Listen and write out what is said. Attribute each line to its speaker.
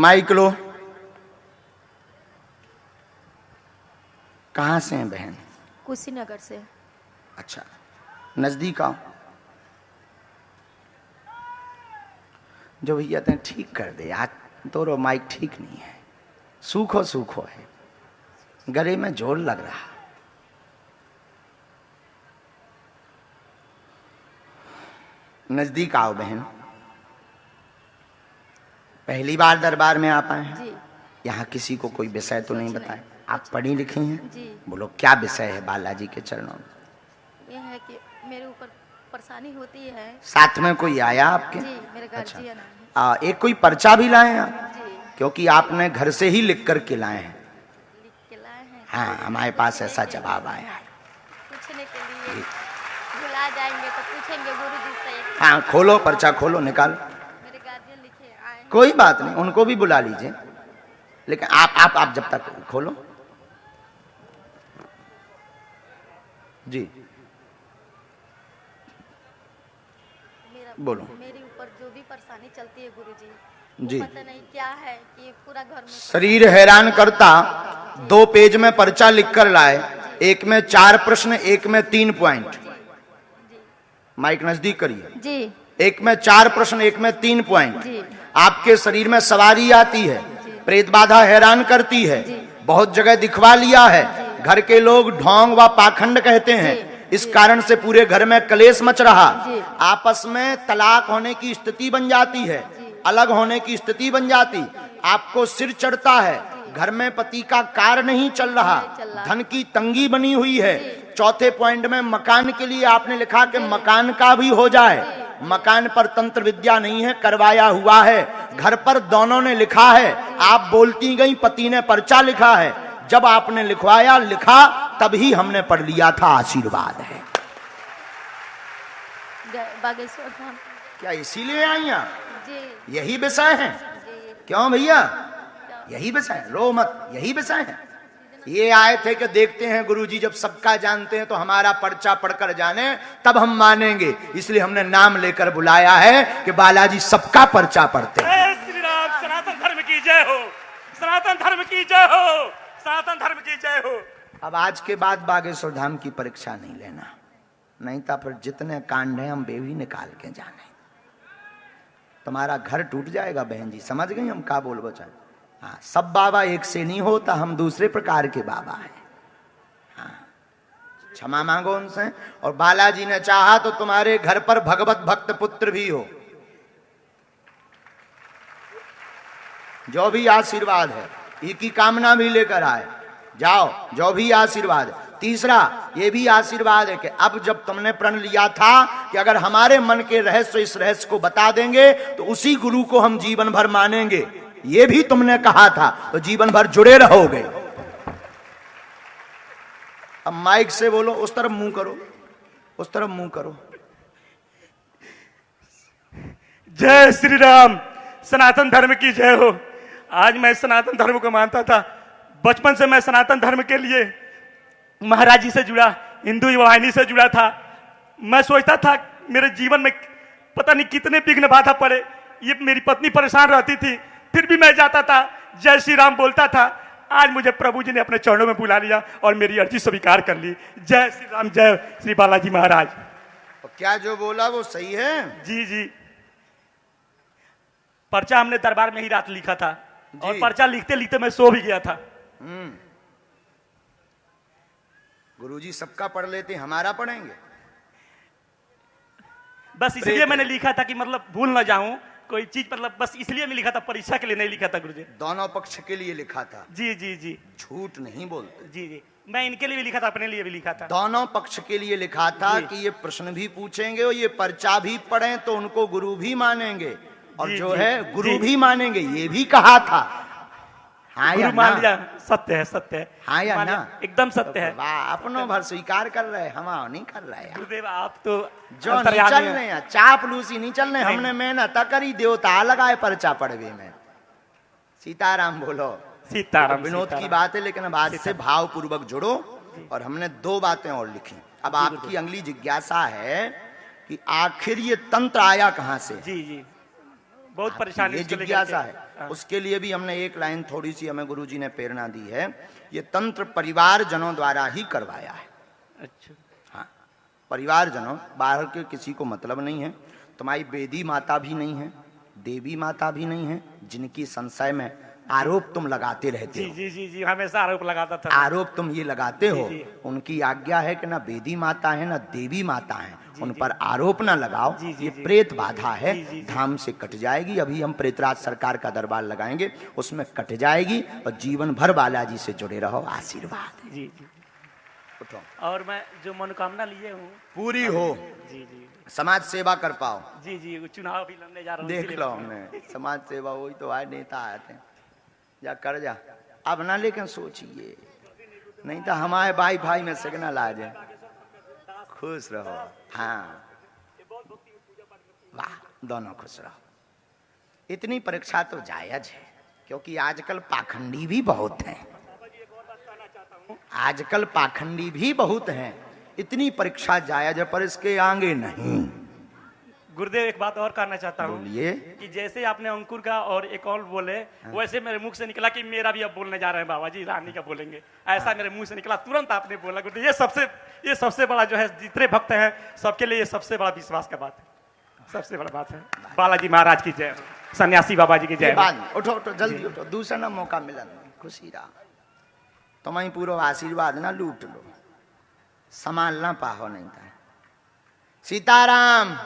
Speaker 1: Mic लो। कहाँ से हैं बहन?
Speaker 2: कुशीनगर से।
Speaker 1: अच्छा, नजदीक आओ। जो भैया ते ठीक कर दे आज, तोरो माइक ठीक नहीं है, सूखो सूखो है, गले में जोर लग रहा। नजदीक आओ बहन। पहली बार दरबार में आ पाए हैं?
Speaker 2: जी।
Speaker 1: यहाँ किसी को कोई विषय तो नहीं बताए? आप पढ़ी लिखी हैं?
Speaker 2: जी।
Speaker 1: बोलो क्या विषय है बालाजी के चरणों में?
Speaker 2: ये है कि मेरे ऊपर परेशानी होती है।
Speaker 1: साथ में कोई आया आपके?
Speaker 2: जी, मेरे गार्जियन
Speaker 1: अच्छा, एक कोई पर्चा भी लाए हैं आप?
Speaker 2: जी।
Speaker 1: क्योंकि आपने घर से ही लिख कर के लाए हैं।
Speaker 2: लिख के लाए हैं।
Speaker 1: हाँ, हमारे पास ऐसा जवाब आया है।
Speaker 2: पूछने के लिए भुला जाएंगे तो पूछेंगे गुरुजी से।
Speaker 1: हाँ, खोलो पर्चा, खोलो, निकालो।
Speaker 2: मेरे गार्जियन लिखे आए हैं।
Speaker 1: कोई बात नहीं, उनको भी बुला लीजिए, लेकिन आप जब तक खोलो। जी बोलो।
Speaker 2: मेरे ऊपर जो भी परेशानी चलती है गुरुजी,
Speaker 1: जी,
Speaker 2: पता नहीं क्या है कि पूरा घर में
Speaker 1: शरीर हैरान करता। 2 पेज में पर्चा लिख कर लाए, एक में 4 प्रश्न, एक में 3 पॉइंट। माइक नजदीक करिए
Speaker 2: जी।
Speaker 1: एक में 4 प्रश्न, एक में 3 पॉइंट।
Speaker 2: जी।
Speaker 1: आपके शरीर में सवारी आती है, प्रेत बाधा हैरान करती है, बहुत जगह दिखवा लिया है, घर के लोग ढोंग व पाखंड कहते हैं, इस कारण से पूरे घर में कलेश मच रहा। आपस में तलाक होने की स्थिति बन जाती है, अलग होने की स्थिति बन जाती, आपको सिर चढ़ता है, घर में पति का कार्य नहीं चल रहा, धन की तंगी बनी हुई है। चौथे पॉइंट में मकान के लिए आपने लिखा कि मकान का भी हो जाए, मकान पर तंत्र विद्या नहीं है, करवाया हुआ है। घर पर दोनों ने लिखा है, आप बोलती गई, पति ने पर्चा लिखा है। जब आपने लिखवाया, लिखा, तभी हमने पढ़ लिया था, आशीर्वाद है।
Speaker 2: बागेश्वर धाम।
Speaker 1: क्या इसीलिए आई आप?
Speaker 2: जी।
Speaker 1: यही विषय है?
Speaker 2: जी।
Speaker 1: क्यों भैया, यही विषय? रो मत, यही विषय है। ये आए थे कि देखते हैं गुरुजी जब सबका जानते हैं तो हमारा पर्चा पढ़कर जाने, तब हम मानेंगे। इसलिए हमने नाम लेकर बुलाया है कि बालाजी सबका पर्चा पढ़ते हैं।
Speaker 3: श्री राम, सनातन धर्म की जय हो, सनातन धर्म की जय हो, सनातन धर्म की जय हो।
Speaker 1: अब आज के बाद बागेश्वर धाम की परीक्षा नहीं लेना, नहीं तो फिर जितने कांड हैं हम बेवी निकाल के जाने। तुम्हारा घर टूट जाएगा बहन जी, समझ गई हम क्या बोल बचा। हाँ, सब बाबा एक से नहीं होता, हम दूसरे प्रकार के बाबा हैं। हाँ, क्षमा मांगो उनसे। और बालाजी ने चाहा तो तुम्हारे घर पर भगवत भक्त पुत्र भी हो। जो भी आशीर्वाद है, एक ही कामना भी लेकर आए, जाओ, जो भी आशीर्वाद। तीसरा ये भी आशीर्वाद है कि अब जब तुमने प्रण लिया था कि अगर हमारे मन के रहस्य इस रहस्य को बता देंगे तो उसी गुरु को हम जीवन भर मानेंगे, ये भी तुमने कहा था, तो जीवन भर जुड़े रहोगे। अब माइक से बोलो, उस तरफ मुंह करो, उस तरफ मुंह करो।
Speaker 3: जय श्री राम, सनातन धर्म की जय हो। आज मैं सनातन धर्म को मानता था, बचपन से मैं सनातन धर्म के लिए महाराज जी से जुड़ा, हिंदू वाहिनी से जुड़ा था। मैं सोचता था मेरे जीवन में पता नहीं कितने विघ्न बाधा पड़े, ये मेरी पत्नी परेशान रहती थी, फिर भी मैं जाता था, जय श्री राम बोलता था। आज मुझे प्रभु जी ने अपने चरणों में बुला लिया और मेरी अर्जी स्वीकार कर ली। जय श्री राम, जय श्री बालाजी महाराज।
Speaker 1: क्या जो बोला वो सही है?
Speaker 3: जी जी। पर्चा हमने दरबार में ही रात लिखा था और पर्चा लिखते लिखते मैं सो भी गया था।
Speaker 1: गुरुजी सबका पढ़ लेते, हमारा पढ़ेंगे?
Speaker 3: बस इसलिए मैंने लिखा था कि मतलब भूल ना जाऊं कोई चीज, मतलब बस इसलिए मैं लिखा था, परीक्षा के लिए नहीं लिखा था गुरुजी।
Speaker 1: दोनों पक्ष के लिए लिखा था?
Speaker 3: जी जी जी।
Speaker 1: झूठ नहीं बोलते।
Speaker 3: जी जी, मैं इनके लिए भी लिखा था, अपने लिए भी लिखा था।
Speaker 1: दोनों पक्ष के लिए लिखा था कि ये प्रश्न भी पूछेंगे और ये पर्चा भी पढ़ें तो उनको गुरु भी मानेंगे, और
Speaker 3: जी,
Speaker 1: जो
Speaker 3: जी,
Speaker 1: है गुरु
Speaker 3: जी,
Speaker 1: भी मानेंगे, ये भी कहा था। हाँ या
Speaker 3: गुरु मान
Speaker 1: ना?
Speaker 3: लिया, सत्य है, सत्य है।
Speaker 1: हाँ या ना?
Speaker 3: एकदम सत्य है।
Speaker 1: वाह, अपनों भर स्वीकार कर रहे, हम नहीं कर रहे यार।
Speaker 3: गुरुदेव आप तो
Speaker 1: जो नहीं चल रहे हैं, चापलूसी नहीं चल रहे, हमने मेहनत करी, देवता लगाए पर्चा पढ़वे में। सीताराम बोलो।
Speaker 3: सीताराम।
Speaker 1: विनोद की बात है, लेकिन अब आज से भाव पूर्वक जुड़ो। और हमने 2 बातें और लिखी। अब आपकी अगली जिज्ञासा है कि आखिर ये तंत्र आया कहां से?
Speaker 3: जी जी। बहुत परेशानी
Speaker 1: ये
Speaker 3: उसको लेकर
Speaker 1: जिज्ञासा
Speaker 3: के।
Speaker 1: है।
Speaker 3: हाँ।
Speaker 1: उसके लिए भी हमने एक लाइन थोड़ी सी हमें गुरुजी ने प्रेरणा दी है, ये तंत्र परिवार जनों द्वारा ही करवाया है।
Speaker 3: अच्छा।
Speaker 1: हाँ, परिवार जनों, बाहर के किसी को मतलब नहीं है। तुम्हारी बेदी माता भी नहीं है, देवी माता भी नहीं है, जिनकी संशय में आरोप तुम लगाते रहते
Speaker 3: जी
Speaker 1: हो।
Speaker 3: जी जी जी, हमेशा आरोप लगाता था।
Speaker 1: आरोप तुम ये लगाते हो,
Speaker 3: जी, जी।
Speaker 1: उनकी आज्ञा है कि ना बेदी माता है ना देवी माता है,
Speaker 3: जी,
Speaker 1: उन
Speaker 3: जी।
Speaker 1: पर आरोप ना लगाओ।
Speaker 3: जी, जी,
Speaker 1: ये
Speaker 3: जी।
Speaker 1: प्रेत बाधा है,
Speaker 3: जी, जी, जी।
Speaker 1: धाम से कट जाएगी। अभी हम प्रेतराज सरकार का दरबार लगाएंगे, उसमें कट जाएगी और जीवन भर बालाजी से जुड़े रहो। आशीर्वाद
Speaker 3: जी जी।
Speaker 1: उठो,
Speaker 3: और मैं जो मनोकामना लिए हूँ
Speaker 1: पूरी हो,
Speaker 3: जी जी
Speaker 1: समाज सेवा कर पाओ।
Speaker 3: जी जी, वो चुनाव भी लड़ने जा रहा हूँ
Speaker 1: देख
Speaker 3: इसीलिए
Speaker 1: लो
Speaker 3: मैं-
Speaker 1: हमने समाज सेवा, वही तो आए नेता आए थे, जा कर जा। अब ना लेकिन सोचिए, नहीं तो हमारे भाई भाई में सिग्नल आ जाए। खुश रहो। हाँ, वाह, दोनों खुश रहो। इतनी परीक्षा तो जायज है, क्योंकि आजकल पाखंडी भी बहुत हैं। आजकल पाखंडी भी बहुत हैं। इतनी परीक्षा जायज है, पर इसके आगे नहीं।
Speaker 3: गुरुदेव एक बात और कहना चाहता हूँ
Speaker 1: बोलिए।
Speaker 3: कि जैसे आपने अंकुर का और एक और बोले, वैसे मेरे मुंह से निकला कि मेरा भी अब बोलने जा रहे हैं बाबा जी, रानी का बोलेंगे। ऐसा मेरे मुंह से निकला, तुरंत आपने बोला। गुरुदेव ये सबसे बड़ा जो है, जितने भक्त हैं सबके लिए ये सबसे बड़ा विश्वास का बात है, सबसे बड़ा बात है। बालाजी महाराज की जय हो, सन्यासी बाबा जी की जय हो।
Speaker 1: बाद उठो उठो, जल्दी उठो, दूसरा ना मौका मिलन, खुशी रहा। तुम्हें पूरा आशीर्वाद ना लूट लो, संभाल ना पाहो नहीं था। सीताराम।